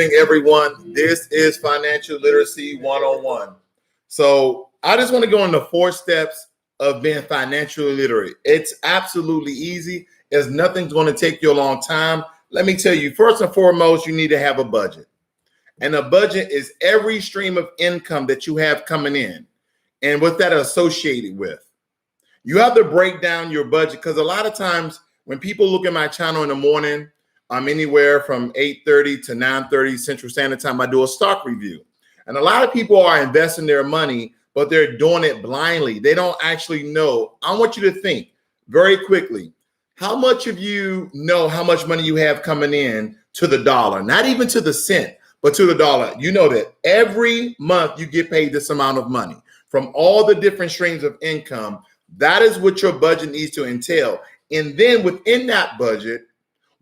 evening, everyone. This is Financial Literacy 101. So I just want to go into 4 steps of being financially literate. It's absolutely easy. There's nothing's going to take you a long time. Let me tell you, first and foremost, you need to have a budget. And a budget is every stream of income that you have coming in and what that is associated with. You have to break down your budget because a lot of times when people look at my channel in the morning, I'm anywhere from 8:30 to 9:30 Central Standard Time. I do a stock review. And a lot of people are investing their money, but they're doing it blindly. They don't actually know. I want you to think very quickly. How much of you know how much money you have coming in to the dollar? Not even to the cent, but to the dollar. You know that every month you get paid this amount of money from all the different streams of income. That is what your budget needs to entail. And then within that budget,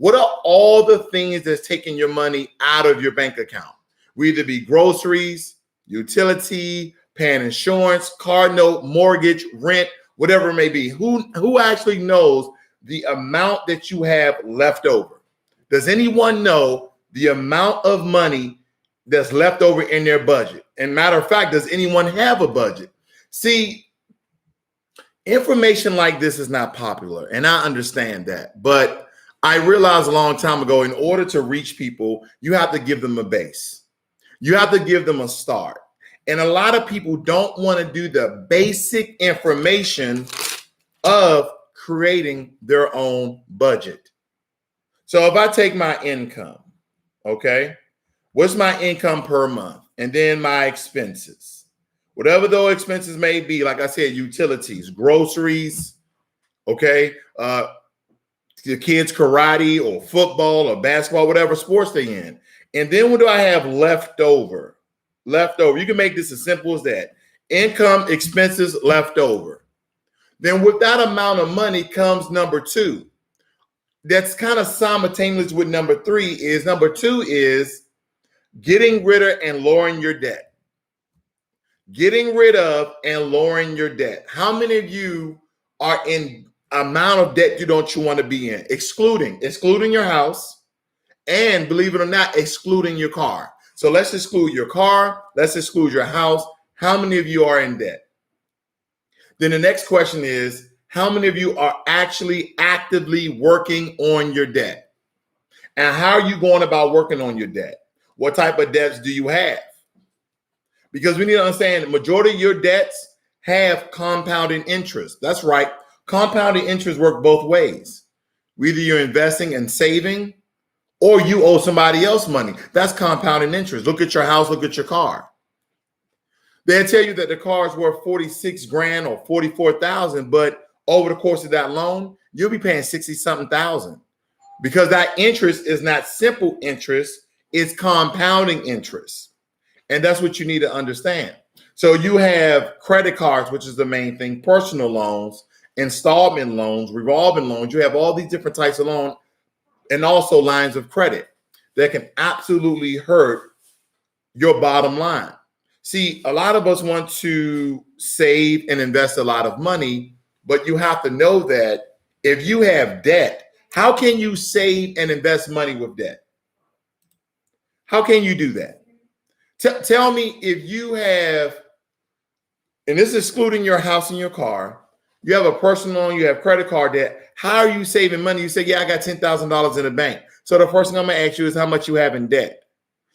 what are all the things that's taking your money out of your bank account? We either be groceries, utility, paying insurance, car note, mortgage, rent, whatever it may be. Who actually knows the amount that you have left over? Does anyone know the amount of money that's left over in their budget? And matter of fact, does anyone have a budget? See, information like this is not popular, and I understand that, but I realized a long time ago, in order to reach people, you have to give them a base. You have to give them a start. And a lot of people don't want to do the basic information of creating their own budget. So if I take my income, okay, what's my income per month? And then my expenses, whatever those expenses may be, like I said, utilities, groceries, okay, the kids' karate or football or basketball, whatever sports they in. And then what do I have left over? Left over. You can make this as simple as that. Income, expenses, left over. Then with that amount of money comes number 2. That's kind of simultaneous with number 3 is number 2 is getting rid of and lowering your debt. Getting rid of and lowering your debt. How many of you are in amount of debt you want to be in? Excluding your house, and believe it or not, excluding your car. So let's exclude your car. Let's exclude your house. How many of you are in debt? Then the next question is, how many of you are actually actively working on your debt? And how are you going about working on your debt? What type of debts do you have? Because we need to understand the majority of your debts have compounding interest. That's right. Compounding interest work both ways. Either you're investing and saving, or you owe somebody else money. That's compounding interest. Look at your house, look at your car. They'll tell you that the car is worth 46 grand or 44,000, but over the course of that loan, you'll be paying 60-something thousand because that interest is not simple interest, it's compounding interest. And that's what you need to understand. So you have credit cards, which is the main thing, personal loans, installment loans, revolving loans. You have all these different types of loans and also lines of credit that can absolutely hurt your bottom line. See, a lot of us want to save and invest a lot of money, but you have to know that if you have debt, how can you save and invest money with debt? How can you do that? Tell me if you have, and this is excluding your house and your car, you have a personal loan, you have credit card debt. How are you saving money? You say, yeah, I got $10,000 in the bank. So the first thing I'm going to ask you is how much you have in debt.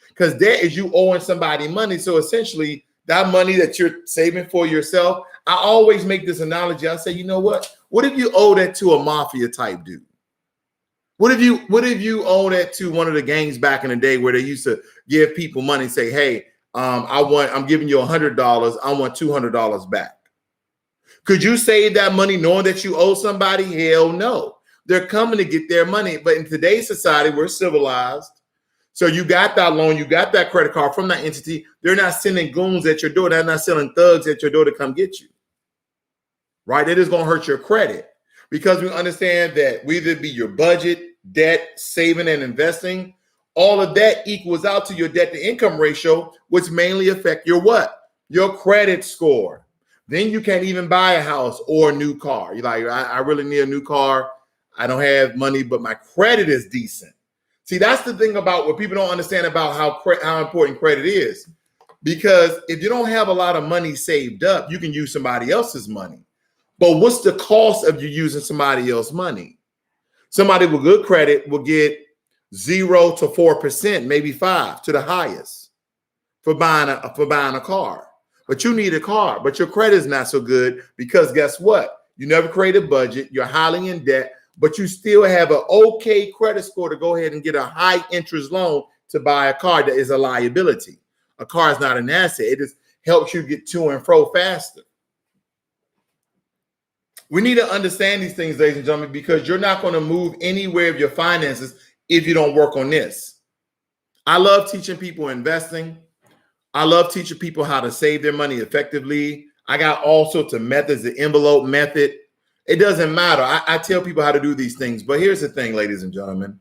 Because debt is you owing somebody money. So essentially, that money that you're saving for yourself, I always make this analogy. I say, you know what? What if you owe that to a mafia type dude? What if you owe that to one of the gangs back in the day where they used to give people money and say, hey, I'm giving you $100. I want $200 back. Could you save that money knowing that you owe somebody? Hell no. They're coming to get their money. But in today's society, we're civilized. So you got that loan, you got that credit card from that entity. They're not sending goons at your door. They're not sending thugs at your door to come get you. Right? It is going to hurt your credit because we understand that we either be your budget, debt, saving, and investing. All of that equals out to your debt to income ratio, which mainly affect your what? Your credit score. Then you can't even buy a house or a new car. You're like, I really need a new car. I don't have money, but my credit is decent. See, that's the thing about what people don't understand about how important credit is. Because if you don't have a lot of money saved up, you can use somebody else's money. But what's the cost of you using somebody else's money? Somebody with good credit will get 0 to 4%, maybe 5 to the highest for buying a car. But you need a car, but your credit is not so good because guess what? You never create a budget. You're highly in debt, but you still have an okay credit score to go ahead and get a high interest loan to buy a car that is a liability. A car is not an asset. It just helps you get to and fro faster. We need to understand these things, ladies and gentlemen, because you're not going to move anywhere of your finances if you don't work on this. I love teaching people investing. I love teaching people how to save their money effectively. I got all sorts of methods, the envelope method. It doesn't matter. I tell people how to do these things. But here's the thing, ladies and gentlemen.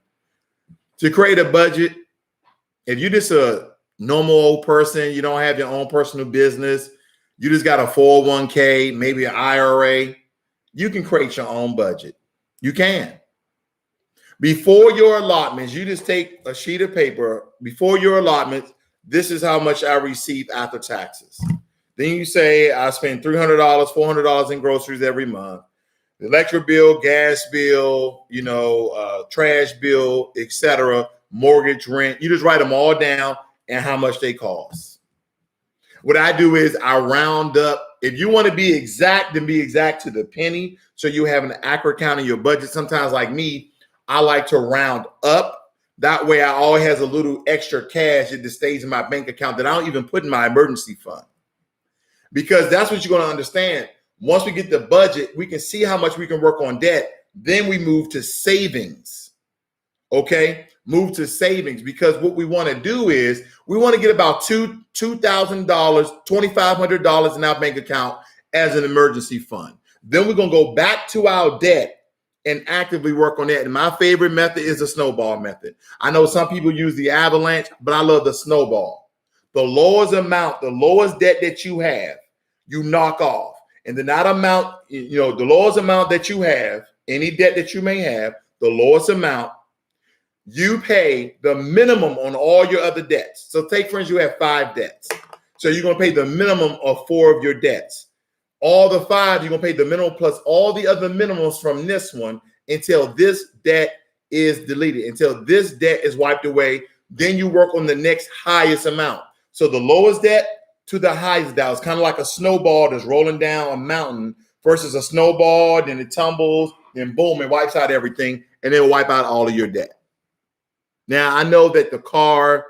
To create a budget, if you're just a normal old person, you don't have your own personal business, you just got a 401k, maybe an IRA, you can create your own budget. You can. Before your allotments, you just take a sheet of paper. Before your allotments, this is how much I receive after taxes. Then you say, I spend $300, $400 in groceries every month. The electric bill, gas bill, trash bill, etc., mortgage, rent. You just write them all down and how much they cost. What I do is I round up. If you want to be exact, then be exact to the penny. So you have an accurate count of your budget. Sometimes, like me, I like to round up. That way I always has a little extra cash that just stays in my bank account that I don't even put in my emergency fund. Because that's what you're going to understand. Once we get the budget, we can see how much we can work on debt. Then we move to savings. Okay? Move to savings, because what we want to do is we want to get about $2,000, $2,500 in our bank account as an emergency fund. Then we're going to go back to our debt and actively work on that. And my favorite method is the snowball method. I know some people use the avalanche, but I love the snowball. The lowest debt that you have, you knock off. And then that amount, the lowest amount that you have, any debt that you may have, the lowest amount, you pay the minimum on all your other debts. So take, for instance, you have 5 debts. So you're going to pay the minimum of 4 of your debts. All the 5, you're going to pay the minimum plus all the other minimums from this one until this debt is deleted, until this debt is wiped away. Then you work on the next highest amount. So the lowest debt to the highest debt. It's kind of like a snowball that's rolling down a mountain versus a snowball, then it tumbles, then boom, it wipes out everything, and then wipe out all of your debt. Now, I know that the car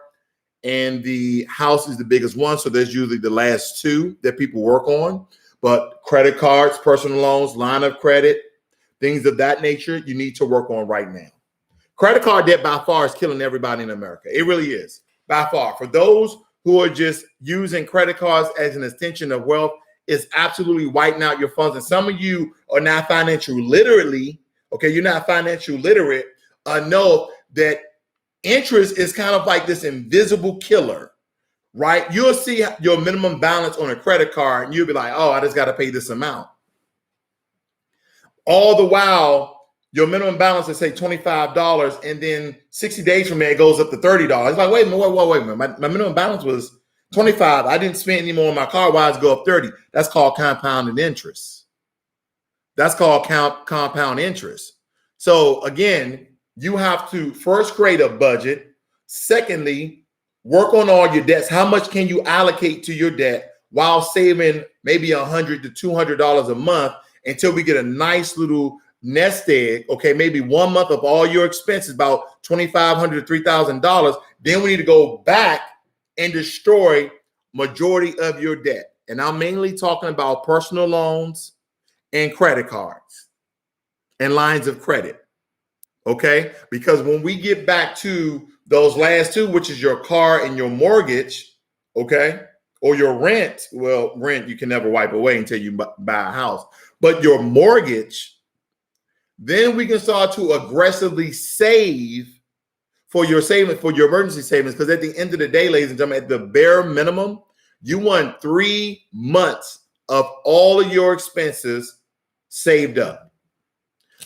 and the house is the biggest one, so there's usually the last 2 that people work on. But credit cards, personal loans, line of credit, things of that nature, you need to work on right now. Credit card debt by far is killing everybody in America. It really is, by far. For those who are just using credit cards as an extension of wealth, it's absolutely wiping out your funds. And some of you are not financially literate. Okay, you're not financially literate. Know that interest is kind of like this invisible killer, right? You'll see your minimum balance on a credit card and you'll be like, oh, I just got to pay this amount. All the while, your minimum balance is say $25, and then 60 days from there, it goes up to $30. It's like, wait a minute. My minimum balance was $25. I didn't spend any more on my car. Why does it go up $30? That's called compounded interest. That's called compound interest. So again, you have to first create a budget. Secondly, work on all your debts. How much can you allocate to your debt while saving maybe $100 to $200 a month until we get a nice little nest egg? Okay, maybe 1 month of all your expenses, about $2,500 to $3,000. Then we need to go back and destroy majority of your debt. And I'm mainly talking about personal loans and credit cards and lines of credit. Okay, because when we get back to those last 2, which is your car and your mortgage, okay, or your rent, well, rent you can never wipe away until you buy a house, but your mortgage, then we can start to aggressively save for your savings, for your emergency savings. Because at the end of the day, ladies and gentlemen, at the bare minimum, you want 3 months of all of your expenses saved up.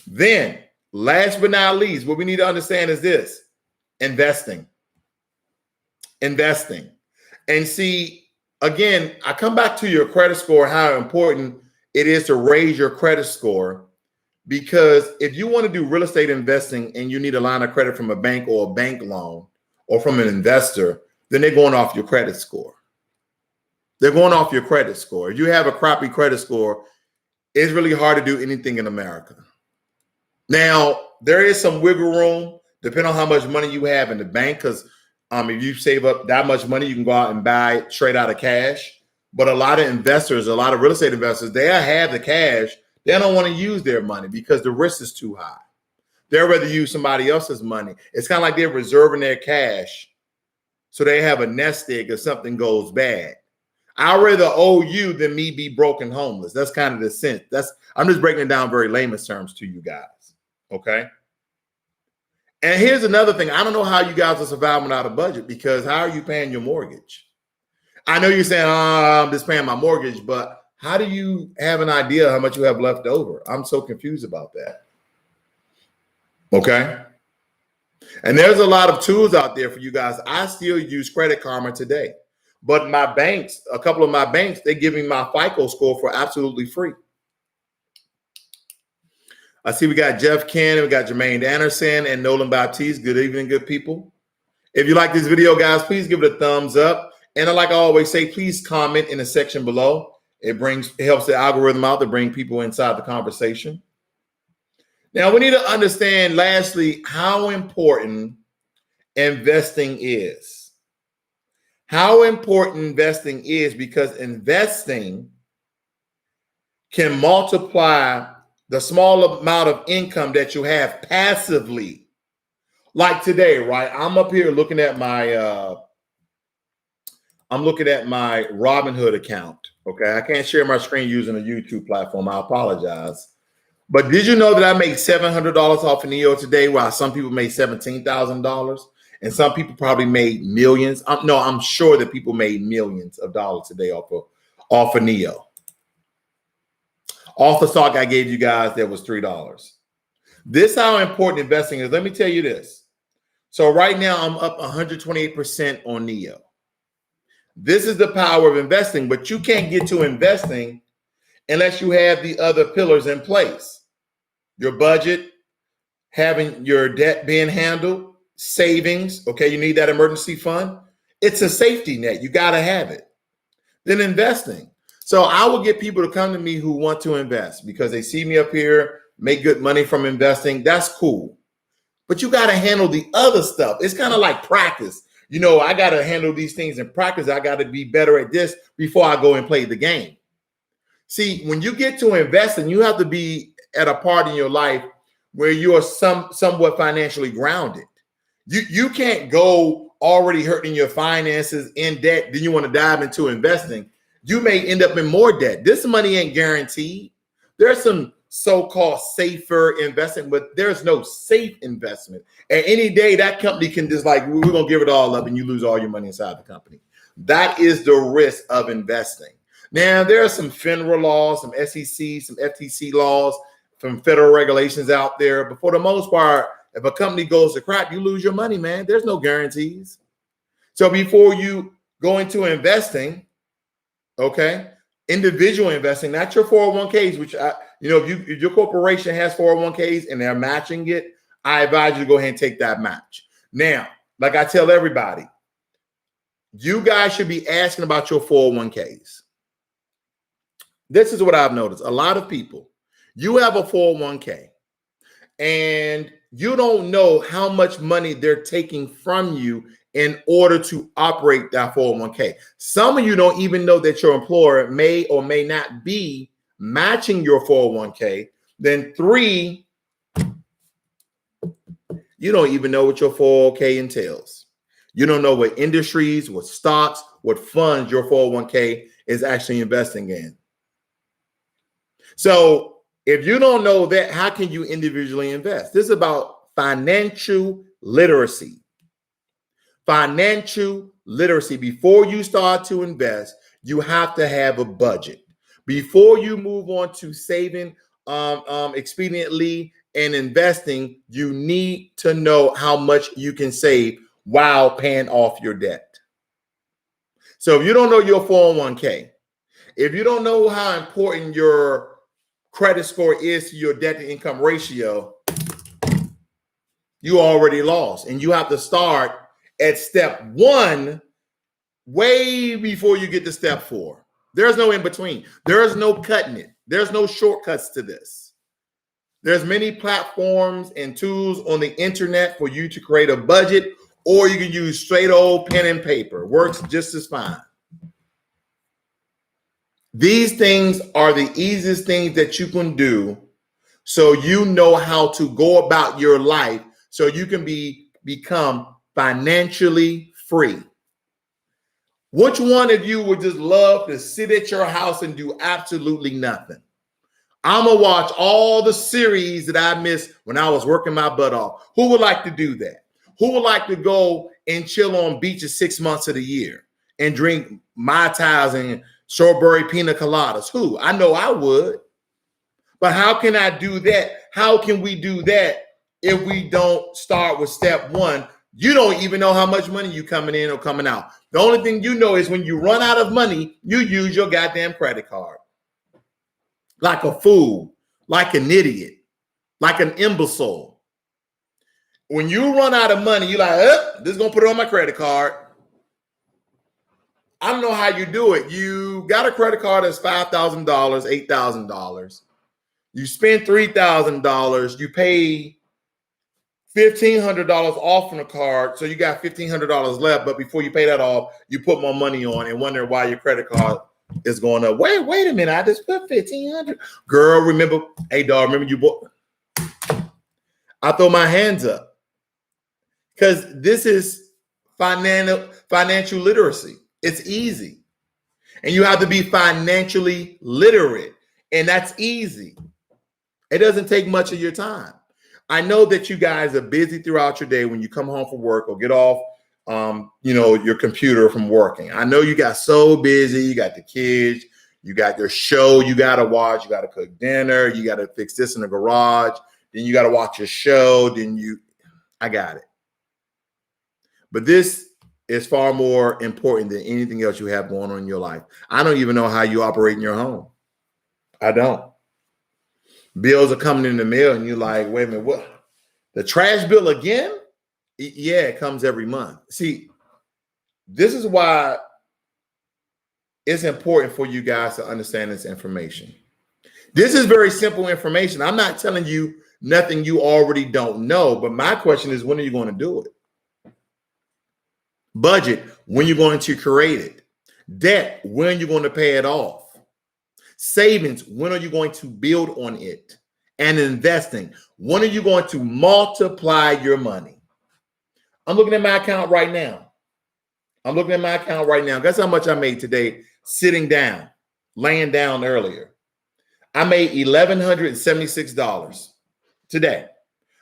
Then, last but not least, what we need to understand is this. Investing. And see, again, I come back to your credit score, how important it is to raise your credit score, because if you want to do real estate investing and you need a line of credit from a bank or a bank loan or from an investor, then they're going off your credit score. They're going off your credit score. If you have a crappy credit score, it's really hard to do anything in America. Now, there is some wiggle room depending on how much money you have in the bank, because if you save up that much money, you can go out and buy it straight out of cash. But a lot of investors, a lot of real estate investors, they have the cash. They don't want to use their money because the risk is too high. They'd rather use somebody else's money. It's kind of like they're reserving their cash so they have a nest egg if something goes bad. I'd rather owe you than me be broke and homeless. That's kind of the sense. I'm just breaking it down very layman's terms to you guys. Okay. And here's another thing. I don't know how you guys are surviving without a budget, because how are you paying your mortgage? I know you're saying, oh, I'm just paying my mortgage, but how do you have an idea how much you have left over? I'm so confused about that. Okay. And there's a lot of tools out there for you guys. I still use Credit Karma today, but my banks, a couple of my banks, they give me my FICO score for absolutely free. I see we got Jeff Ken, we got Jermaine Anderson and Nolan Baptiste. Good evening, good people. If you like this video, guys, please give it a thumbs up. And like I always say, please comment in the section below. It helps the algorithm out to bring people inside the conversation. Now, we need to understand, lastly, how important investing is. How important investing is, because investing can multiply the small amount of income that you have passively. Like today, right? I'm up here looking at my Robinhood account. Okay, I can't share my screen using a YouTube platform. I apologize. But did you know that I made $700 off of NEO today, while some people made $17,000, and some people probably made millions? I'm sure that people made millions of dollars today off of NEO. Off the stock I gave you guys, that was $3. This is how important investing is. Let me tell you this. So right now I'm up 128% on NEO. This is the power of investing, but you can't get to investing unless you have the other pillars in place. Your budget, having your debt being handled, savings. Okay, you need that emergency fund. It's a safety net. You got to have it. Then investing. So I will get people to come to me who want to invest because they see me up here, make good money from investing. That's cool. But you got to handle the other stuff. It's kind of like practice. You know, I got to handle these things in practice. I got to be better at this before I go and play the game. See, when you get to investing, you have to be at a part in your life where you are somewhat financially grounded. You can't go already hurting your finances in debt, then you want to dive into investing. You may end up in more debt. This money ain't guaranteed. There's some so-called safer investing, but there's no safe investment. At any day, that company can just like, we're going to give it all up and you lose all your money inside the company. That is the risk of investing. Now, there are some FINRA laws, some SEC, some FTC laws, some federal regulations out there. But for the most part, if a company goes to crap, you lose your money, man. There's no guarantees. So before you go into investing, okay, individual investing, not your 401ks, which, if your corporation has 401ks and they're matching it, I advise you to go ahead and take that match. Now, like I tell everybody, you guys should be asking about your 401ks. This is what I've noticed. A lot of people, you have a 401k and you don't know how much money they're taking from you in order to operate that 401k. Some of you don't even know that your employer may or may not be matching your 401k. Then 3, you don't even know what your 401k entails. You don't know what industries, what stocks, what funds your 401k is actually investing in. So if you don't know that, how can you individually invest? This is about financial literacy. Financial literacy. Before you start to invest, you have to have a budget. Before you move on to saving expediently and investing, you need to know how much you can save while paying off your debt. So if you don't know your 401k, if you don't know how important your credit score is to your debt to income ratio, you already lost. And you have to start at step 1 way before you get to step 4. There's no in between. There's no cutting it. There's no shortcuts to this. There's many platforms and tools on the internet for you to create a budget, or you can use straight old pen and paper. Works just as fine. These things are the easiest things that you can do so you know how to go about your life so you can become financially free. Which one of you would just love to sit at your house and do absolutely nothing? I'm going to watch all the series that I missed when I was working my butt off. Who would like to do that? Who would like to go and chill on beaches 6 months of the year and drink Mai Tais and strawberry pina coladas? Who? I know I would. But how can I do that? How can we do that if we don't start with step 1? You don't even know how much money you coming in or coming out. The only thing you know is when you run out of money, you use your goddamn credit card. Like a fool, like an idiot, like an imbecile. When you run out of money, you're like, this is going to put it on my credit card. I don't know how you do it. You got a credit card that's $5,000, $8,000. You spend $3,000. You pay $1,500 off on the card, so you got $1,500 left. But before you pay that off, you put more money on and wonder why your credit card is going up. Wait a minute! I just put $1,500. Girl, remember? Hey, dog, remember you bought? I throw my hands up because this is financial literacy. It's easy, and you have to be financially literate, and that's easy. It doesn't take much of your time. I know that you guys are busy throughout your day when you come home from work or get off, your computer from working. I know you got so busy. You got the kids, you got your show you got to watch. You got to cook dinner. You got to fix this in the garage. Then you got to watch your show. I got it. But this is far more important than anything else you have going on in your life. I don't even know how you operate in your home. I don't. Bills are coming in the mail and you're like, wait a minute, what? The trash bill again? Yeah, it comes every month. See, this is why it's important for you guys to understand this information. This is very simple information. I'm not telling you nothing you already don't know, but my question is, when are you going to do it? Budget, when you're going to create it. Debt, when you're going to pay it off. Savings, when are you going to build on it? And investing, when are you going to multiply your money? I'm looking at my account right now. Guess how much I made today sitting down, laying down earlier. I made $1,176 today.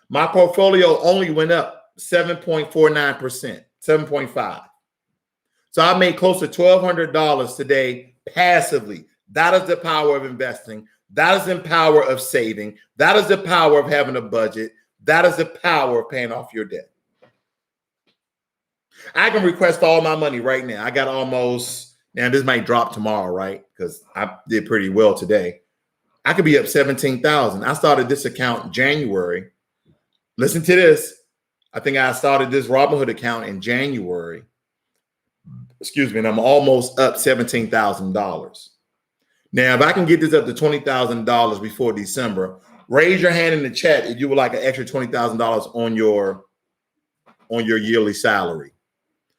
My portfolio only went up 7.49%, 7.5. So I made close to $1,200 today passively. That is the power of investing. That is the power of saving. That is the power of having a budget. That is the power of paying off your debt. I can request all my money right now. I got almost, now this might drop tomorrow, right? Because I did pretty well today. I could be up 17,000. I started this account in January. Listen to this. I think I started this Robinhood account in January. And I'm almost up $17,000. Now, if I can get this up to $20,000 before December, raise your hand in the chat if you would like an extra $20,000 on your yearly salary.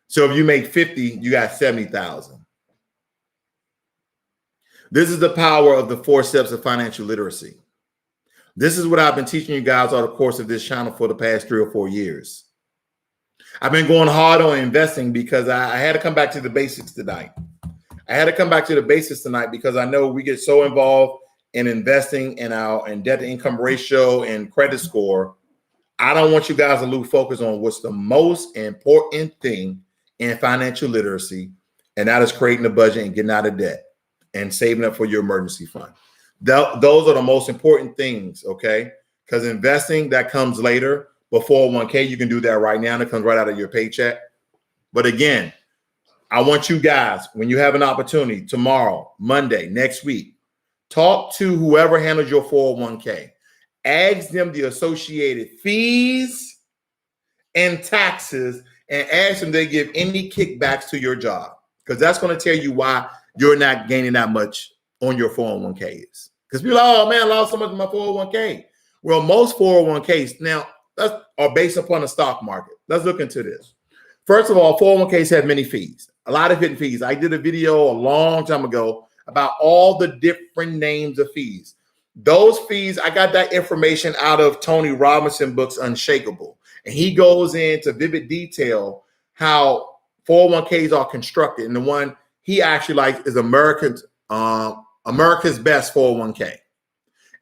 So if you make 50, you got 70,000. This is the power of the 4 steps of financial literacy. This is what I've been teaching you guys over the course of this channel for the past 3 or 4 years. I've been going hard on investing because I had to come back to the basics tonight. Because I know we get so involved in investing and debt to income ratio and credit score. I don't want you guys to lose focus on what's the most important thing in financial literacy, and that is creating a budget and getting out of debt and saving up for your emergency fund. Those are the most important things, okay? because investing, that comes later. But 401k, you can do that right now, and it comes right out of your paycheck. But again, I want you guys, when you have an opportunity tomorrow, Monday, next week, talk to whoever handles your 401k. Ask them the associated fees and taxes, and ask them they give any kickbacks to your job, because that's going to tell you why you're not gaining that much on your 401ks. Because people are like, oh man, I lost so much of my 401k. Well, most 401ks now are based upon the stock market. Let's look into this. First of all, 401ks have many fees, a lot of hidden fees. I did a video a long time ago about all the different names of fees. Those fees, I got that information out of Tony Robinson's books, Unshakable. And he goes into vivid detail how 401ks are constructed. And the one he actually likes is America's Best 401k.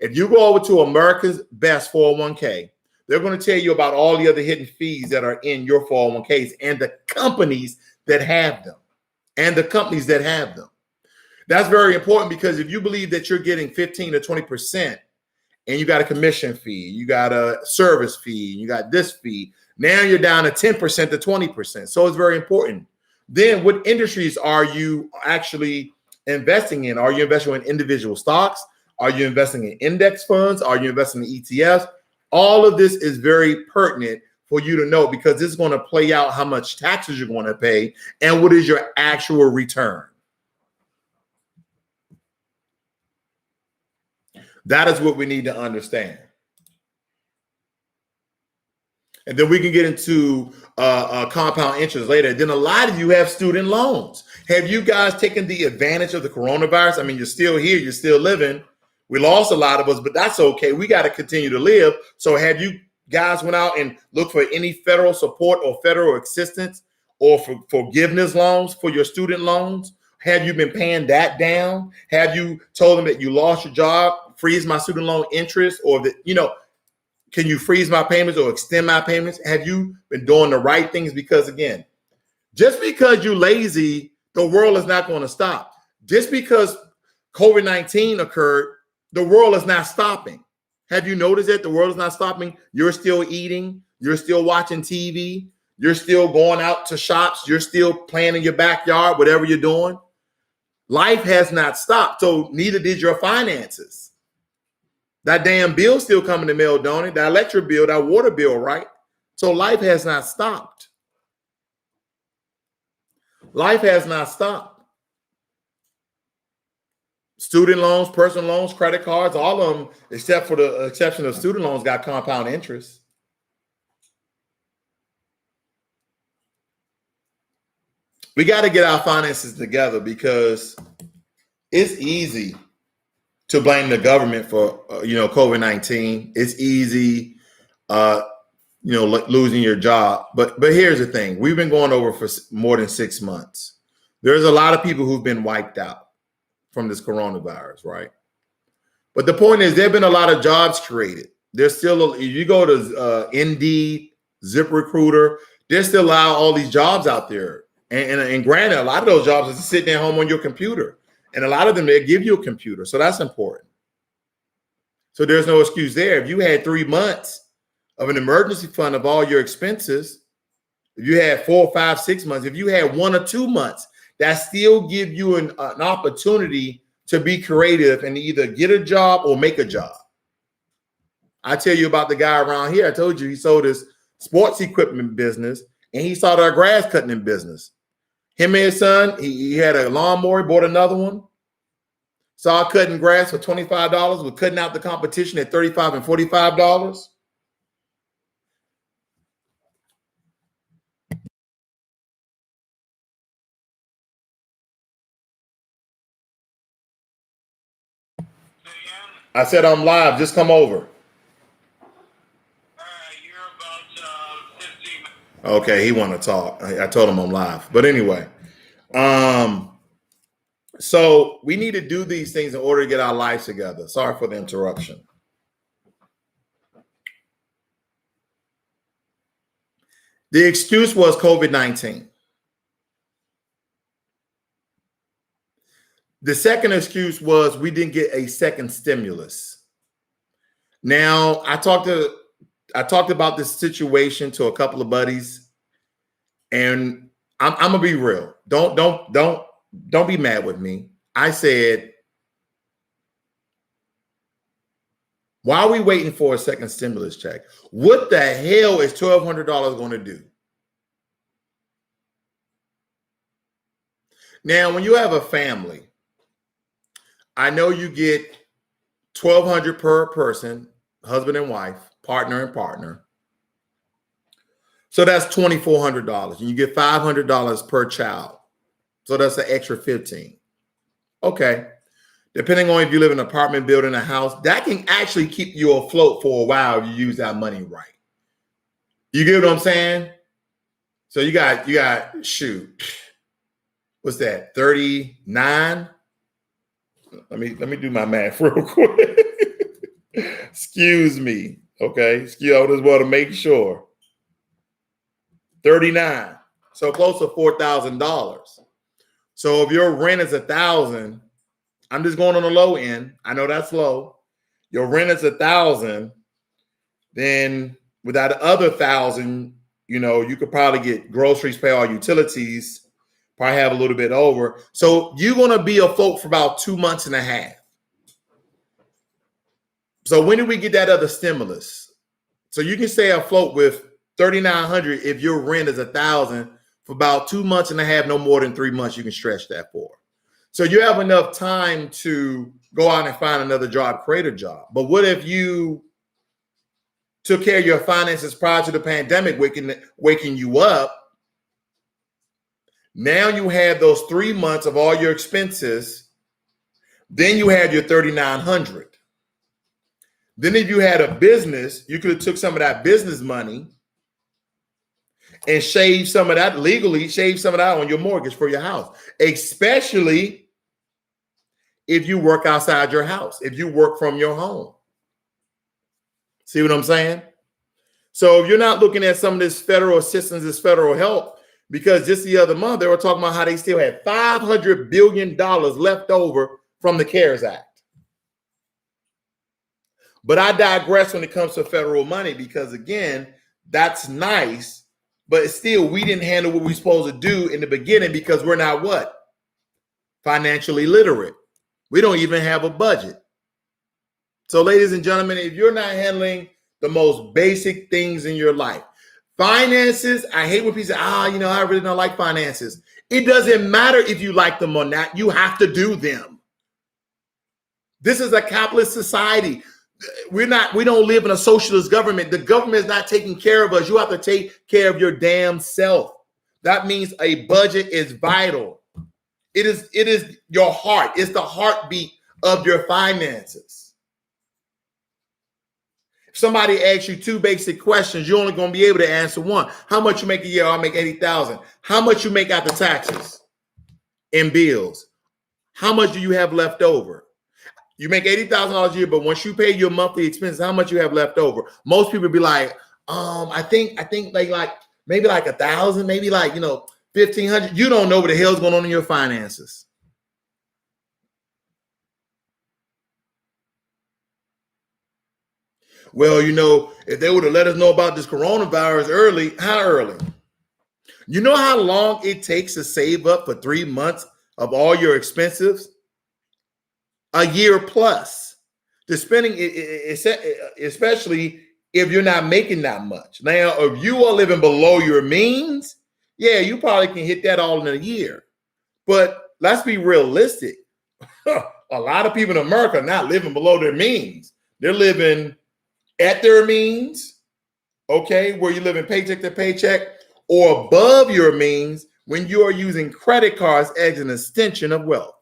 If you go over to America's Best 401k, they're going to tell you about all the other hidden fees that are in your 401ks and the companies that have them. That's very important, because if you believe that you're getting 15 to 20% and you got a commission fee, you got a service fee, you got this fee, now you're down to 10% to 20%. So it's very important. Then what industries are you actually investing in? Are you investing in individual stocks? Are you investing in index funds? Are you investing in ETFs? All of this is very pertinent for you to know, because this is going to play out how much taxes you're going to pay and what is your actual return. That is what we need to understand. And then we can get into compound interest later. Then a lot of you have student loans. Have you guys taken the advantage of the coronavirus? I mean, you're still here, you're still living. We lost a lot of us, but that's okay. We got to continue to live. So have you guys went out and looked for any federal support or federal assistance or for forgiveness loans for your student loans? Have you been paying that down? Have you told them that you lost your job, freeze my student loan interest, or that, can you freeze my payments or extend my payments? Have you been doing the right things? Because again, just because you're lazy, the world is not going to stop. Just because COVID-19 occurred, the world is not stopping. Have you noticed that the world is not stopping? You're still eating. You're still watching TV. You're still going out to shops. You're still playing in your backyard, whatever you're doing. Life has not stopped. So neither did your finances. That damn bill still coming to mail, don't it? That electric bill, that water bill, right? So life has not stopped. Life has not stopped. Student loans, personal loans, credit cards, all of them, except for the exception of student loans, got compound interest. We got to get our finances together, because it's easy to blame the government for, COVID-19. It's easy, losing your job. But here's the thing. We've been going over for more than 6 months. There's a lot of people who've been wiped out from this coronavirus, right? But the point is, there have been a lot of jobs created. There's still, you go to Indeed, ZipRecruiter, there's still all these jobs out there. And granted, a lot of those jobs is sitting at home on your computer. And a lot of them, they give you a computer. So that's important. So there's no excuse there. If you had 3 months of an emergency fund of all your expenses, if you had 4, 5, 6 months, if you had 1 or 2 months, that still give you an opportunity to be creative and either get a job or make a job. I tell you about the guy around here. I told you he sold his sports equipment business and he started a grass cutting business. Him and his son, he had a lawnmower, he bought another one. Started cutting grass for $25. We're cutting out the competition at $35 and $45. I said I'm live. Just come over. You're about 15. Okay, he want to talk. I told him I'm live. But anyway, so we need to do these things in order to get our lives together. Sorry for the interruption. The excuse was COVID-19. The second excuse was we didn't get a second stimulus. Now, I talked about this situation to a couple of buddies, and I'm gonna be real. Don't be mad with me. I said, why are we waiting for a second stimulus check? What the hell is $1,200 going to do? Now, when you have a family, I know you get $1,200 per person, husband and wife, partner and partner. So that's $2,400, and you get $500 per child. So that's an extra $15,000. Okay. Depending on if you live in an apartment building, a house, that can actually keep you afloat for a while if you use that money right. You get what I'm saying? So you got shoot. What's that? 39? Let me do my math real quick. Excuse me. Okay. I just want to make sure. 39. So close to $4,000. So if your rent is $1,000, I'm just going on the low end. I know that's low. Your rent is $1,000. Then with that other $1,000, you could probably get groceries, pay all utilities, probably have a little bit over. So you're going to be afloat for about 2 months and a half. So when do we get that other stimulus? So you can stay afloat with $3,900 if your rent is $1,000 for about 2 months and a half, no more than 3 months. You can stretch that for. So you have enough time to go out and find another job, create a job. But what if you took care of your finances prior to the pandemic, waking you up? Now you have those 3 months of all your expenses. Then you had your $3,900. Then if you had a business, you could have took some of that business money and shave some of that legally, shave some of that on your mortgage for your house, especially if you work outside your house, if you work from your home. See what I'm saying? So if you're not looking at some of this federal assistance, this federal help, because just the other month, they were talking about how they still had $500 billion left over from the CARES Act. But I digress when it comes to federal money, because again, that's nice, but still we didn't handle what we're supposed to do in the beginning because we're not what? Financially literate. We don't even have a budget. So ladies and gentlemen, if you're not handling the most basic things in your life, finances, I hate when people say, I really don't like finances. It doesn't matter if you like them or not. You have to do them. This is a capitalist society. We don't live in a socialist government. The government is not taking care of us. You have to take care of your damn self. That means a budget is vital. It is your heart. It's the heartbeat of your finances. If somebody asks you two basic questions, you're only going to be able to answer one. How much you make a year? I make $80,000. How much you make after taxes and bills? How much do you have left over? You make $80,000 a year, but once you pay your monthly expenses, how much you have left over? Most people be like, I think like maybe like 1,000, maybe like 1,500. You don't know what the hell's going on in your finances. Well, if they would have let us know about this coronavirus early, how early? You know how long it takes to save up for 3 months of all your expenses? A year plus. The spending, especially if you're not making that much. Now, if you are living below your means, yeah, you probably can hit that all in a year. But let's be realistic. A lot of people in America are not living below their means. They're living at their means, okay, where you're living paycheck to paycheck, or above your means when you are using credit cards as an extension of wealth.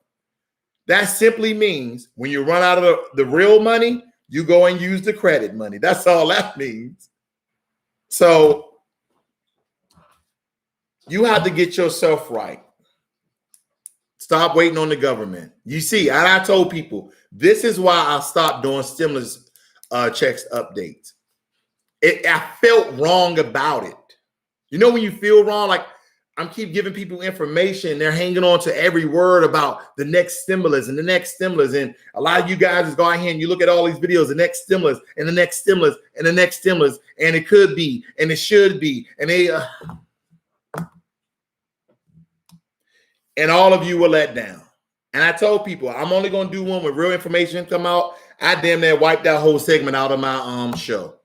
That simply means when you run out of the real money, you go and use the credit money. That's all that means. So you have to get yourself right. Stop waiting on the government. You see, and I told people, this is why I stopped doing stimulus checks updates. I felt wrong about it. When you feel wrong, like I'm keep giving people information. They're hanging on to every word about the next stimulus and the next stimulus. And a lot of you guys is going here and you look at all these videos, the next stimulus and the next stimulus and the next stimulus, and it could be and it should be, and and all of you were let down. And I told people I'm only going to do one with real information come out. I damn near wiped that whole segment out of my show,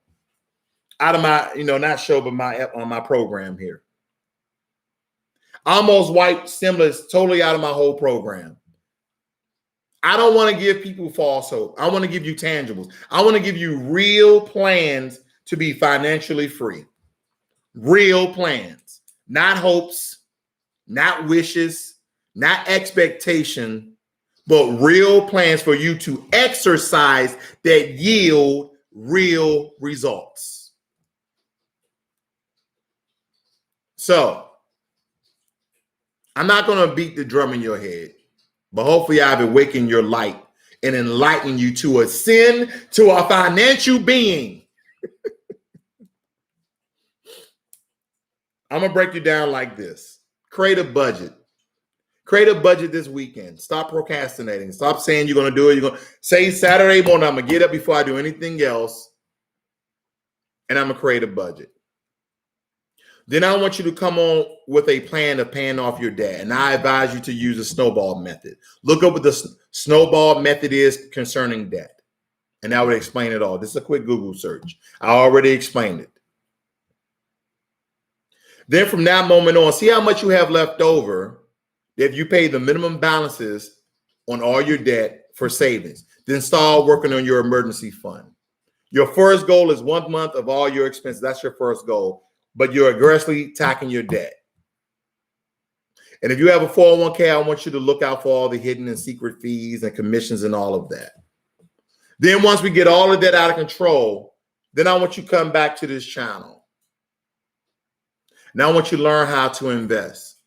out of my not show but my program here. Almost wiped stimulus totally out of my whole program. I don't want to give people false hope. I want to give you tangibles. I want to give you real plans to be financially free. Real plans, not hopes, not wishes, not expectation, but real plans for you to exercise that yield real results. So, I'm not going to beat the drum in your head, but hopefully I've awakened your light and enlightened you to ascend to a financial being. I'm going to break you down like this. Create a budget. Create a budget this weekend. Stop procrastinating. Stop saying you're going to do it. You're going to say Saturday morning, I'm going to get up before I do anything else, and I'm going to create a budget. Then I want you to come on with a plan of paying off your debt. And I advise you to use the Snowball Method. Look up what the Snowball Method is concerning debt. And that would explain it all. This is a quick Google search. I already explained it. Then from that moment on, see how much you have left over if you pay the minimum balances on all your debt for savings. Then start working on your emergency fund. Your first goal is 1 month of all your expenses. That's your first goal. But you're aggressively tackling your debt. And if you have a 401k, I want you to look out for all the hidden and secret fees and commissions and all of that. Then once we get all of that out of control, then I want you to come back to this channel. Now I want you to learn how to invest,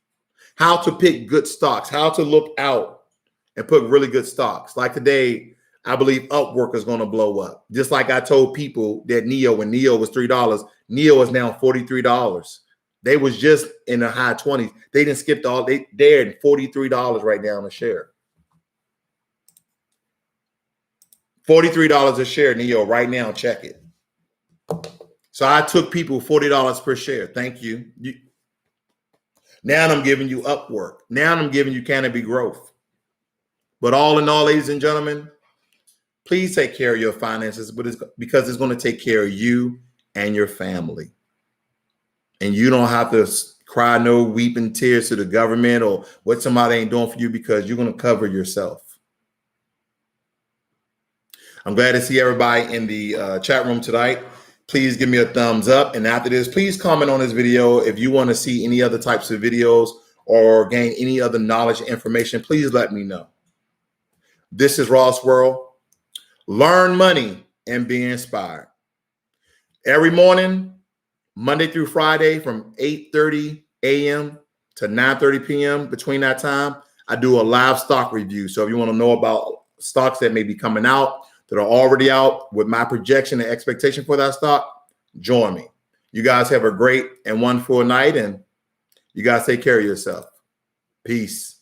how to pick good stocks, how to look out and put really good stocks. Like today, I believe Upwork is going to blow up. Just like I told people that when NEO was $3, NEO is now $43. They was just in the high 20s. They didn't skip they're at $43 right now a share. $43 a share, NEO, right now. Check it. So I took people $40 per share. Thank you. Now I'm giving you Upwork. Now I'm giving you Canopy Growth. But all in all, ladies and gentlemen, please take care of your finances, because it's going to take care of you and your family. And you don't have to cry no weeping tears to the government or what somebody ain't doing for you, because you're going to cover yourself. I'm glad to see everybody in the chat room tonight. Please give me a thumbs up. And after this, please comment on this video. If you want to see any other types of videos or gain any other knowledge and information, please let me know. This is Ross World. Learn money and be inspired. Every morning, Monday through Friday, from 8:30 a.m. to 9:30 p.m. Between that time, I do a live stock review. So if you want to know about stocks that may be coming out, that are already out, with my projection and expectation for that stock, join me. You guys have a great and wonderful night, and you guys take care of yourself. Peace.